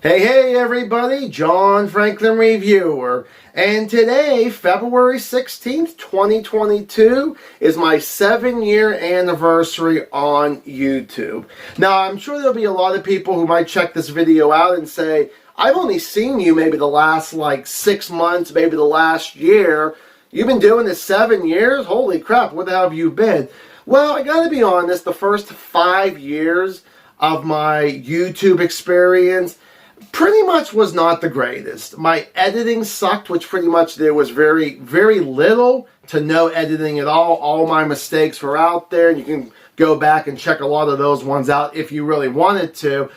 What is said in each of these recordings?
Hey everybody, John Franklin Reviewer, and today, February 16th, 2022, is my 7-year anniversary on YouTube. Now, I'm sure there'll be a lot of people who might check this video out and say, I've only seen you maybe the last 6 months, maybe the last year. You've been doing this 7 years? Holy crap, where the hell have you been? Well, I gotta be honest, the first 5 years of my YouTube experience pretty much was not the greatest. My editing sucked, which pretty much there was very little to no editing at all. All my mistakes were out there, and you can go back and check a lot of those ones out if you really wanted to.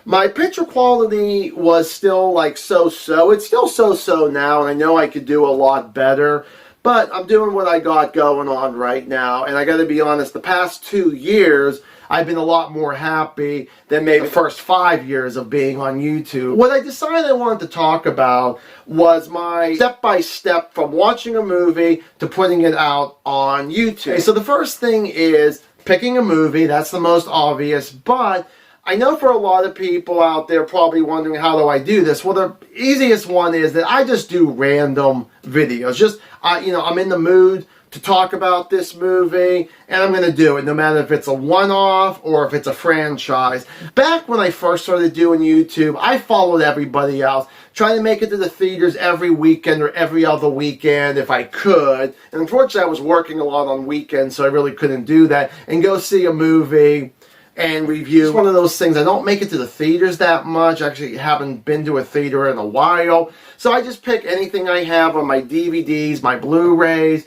My picture quality was still so-so. It's still so-so now, and I know I could do a lot better, but I'm doing what I got going on right now, and I gotta be honest, the past 2 years I've been a lot more happy than maybe the first 5 years of being on YouTube. What I decided I wanted to talk about was my step-by-step from watching a movie to putting it out on YouTube. Okay, so the first thing is picking a movie. That's the most obvious, but I know for a lot of people out there probably wondering, how do I do this? Well, the easiest one is that I just do random videos. Just, I'm in the mood to talk about this movie, and I'm going to do it, no matter if it's a one-off or if it's a franchise. Back when I first started doing YouTube, I followed everybody else, trying to make it to the theaters every weekend or every other weekend if I could. And unfortunately, I was working a lot on weekends, so I really couldn't do that, and go see a movie and review. It's one of those things, I don't make it to the theaters that much. Actually, haven't been to a theater in a while. So I just pick anything I have on my DVDs, my Blu-rays,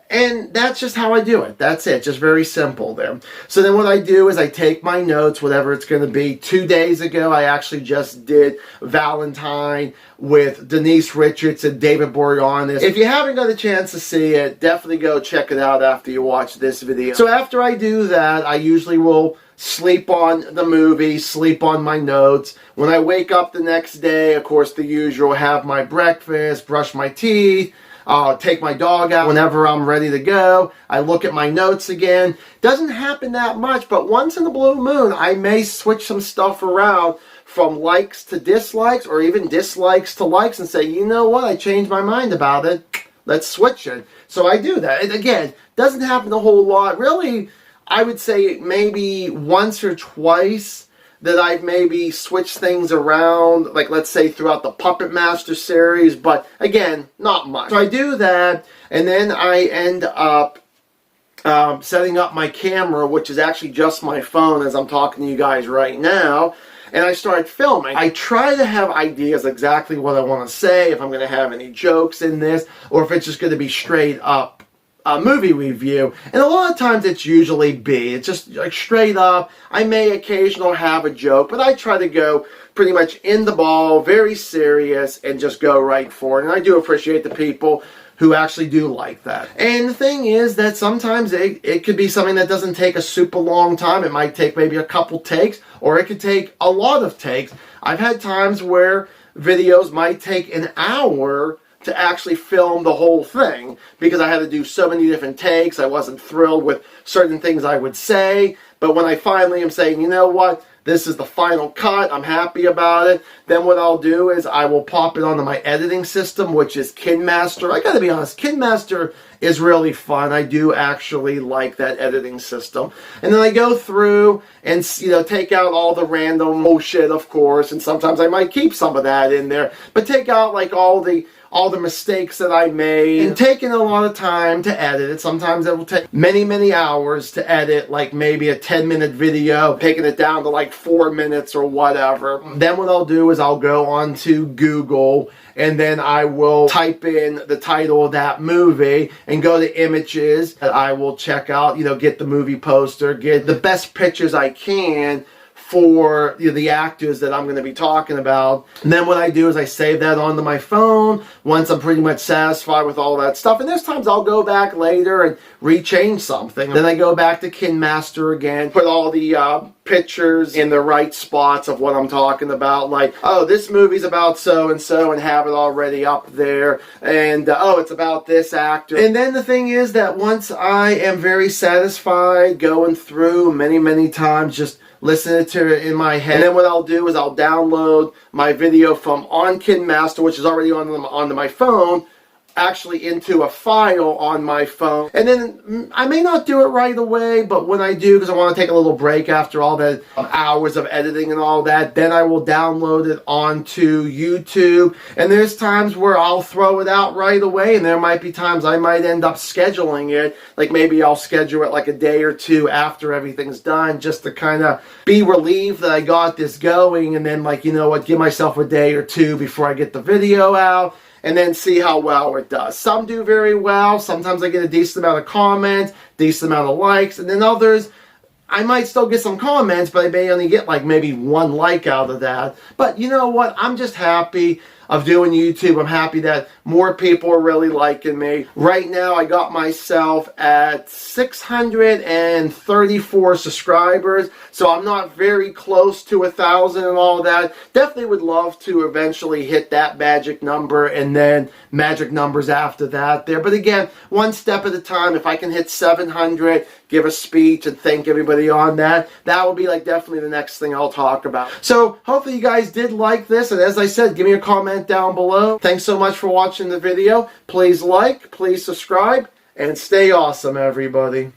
and that's just how I do it. That's it. Just very simple there. So then what I do is I take my notes, whatever it's going to be. 2 days ago, I actually just did Valentine with Denise Richards and David Boreanaz. If you haven't got a chance to see it, definitely go check it out after you watch this video. So after I do that, I usually will sleep on the movie, sleep on my notes. When I wake up the next day, of course, the usual, have my breakfast, brush my teeth, take my dog out whenever I'm ready to go. I look at my notes again. Doesn't happen that much, but once in a blue moon, I may switch some stuff around from likes to dislikes, or even dislikes to likes, and say, you know what, I changed my mind about it. Let's switch it. So I do that. And again, doesn't happen a whole lot. Really, I would say maybe once or twice that I've maybe switched things around, like let's say throughout the Puppet Master series, but again, not much. So I do that, and then I end up setting up my camera, which is actually just my phone as I'm talking to you guys right now, and I start filming. I try to have ideas exactly what I want to say, if I'm going to have any jokes in this, or if it's just going to be straight up a movie review. And a lot of times it's usually B. It's just like straight up. I may occasionally have a joke, but I try to go pretty much in the ball, very serious, and just go right for it. And I do appreciate the people who actually do like that. And the thing is that sometimes it could be something that doesn't take a super long time. It might take maybe a couple takes, or it could take a lot of takes. I've had times where videos might take an hour to actually film the whole thing, because I had to do so many different takes. I wasn't thrilled with certain things I would say, but when I finally am saying, you know what, this is the final cut, I'm happy about it, then what I'll do is I will pop it onto my editing system, which is KineMaster. I gotta be honest, KineMaster is really fun. I do actually like that editing system. And then I go through and, take out all the random bullshit, of course, and sometimes I might keep some of that in there, but take out all the mistakes that I made, and taking a lot of time to edit it. Sometimes it will take many hours to edit, like maybe a 10-minute video, taking it down to 4 minutes or whatever. Then what I'll do is I'll go onto Google, and then I will type in the title of that movie and go to images. And I will check out, get the movie poster, get the best pictures I can for the actors that I'm going to be talking about. And then what I do is I save that onto my phone once I'm pretty much satisfied with all that stuff. And there's times I'll go back later and rechange something. Then I go back to KineMaster again, put all the pictures in the right spots of what I'm talking about. Like, oh, this movie's about so-and-so, and have it already up there. And, oh, it's about this actor. And then the thing is that once I am very satisfied going through many times, just listening to it in my head. And then what I'll do is I'll download my video from on KineMaster, which is already onto my phone, actually into a file on my phone. And then I may not do it right away, but when I do, because I want to take a little break after all the hours of editing and all that, then I will download it onto YouTube. And there's times where I'll throw it out right away, and there might be times I might end up scheduling it. Like maybe I'll schedule it like a day or two after everything's done, just to kind of be relieved that I got this going, and then, like, you know what, give myself a day or two before I get the video out, and then see how well it does. Some do very well. Sometimes I get a decent amount of comments, decent amount of likes, and then others, I might still get some comments, but I may only get like maybe one like out of that. But you know what? I'm just happy of doing YouTube. I'm happy that more people are really liking me. Right now, I got myself at 634 subscribers, so I'm not very close to 1,000 and all that. Definitely would love to eventually hit that magic number, and then magic numbers after that there. But again, one step at a time. If I can hit 700, give a speech and thank everybody on that, that will be like definitely the next thing I'll talk about. So hopefully you guys did like this, and as I said, give me a comment down below. Thanks so much for watching the video. Please like, please subscribe, and stay awesome, everybody.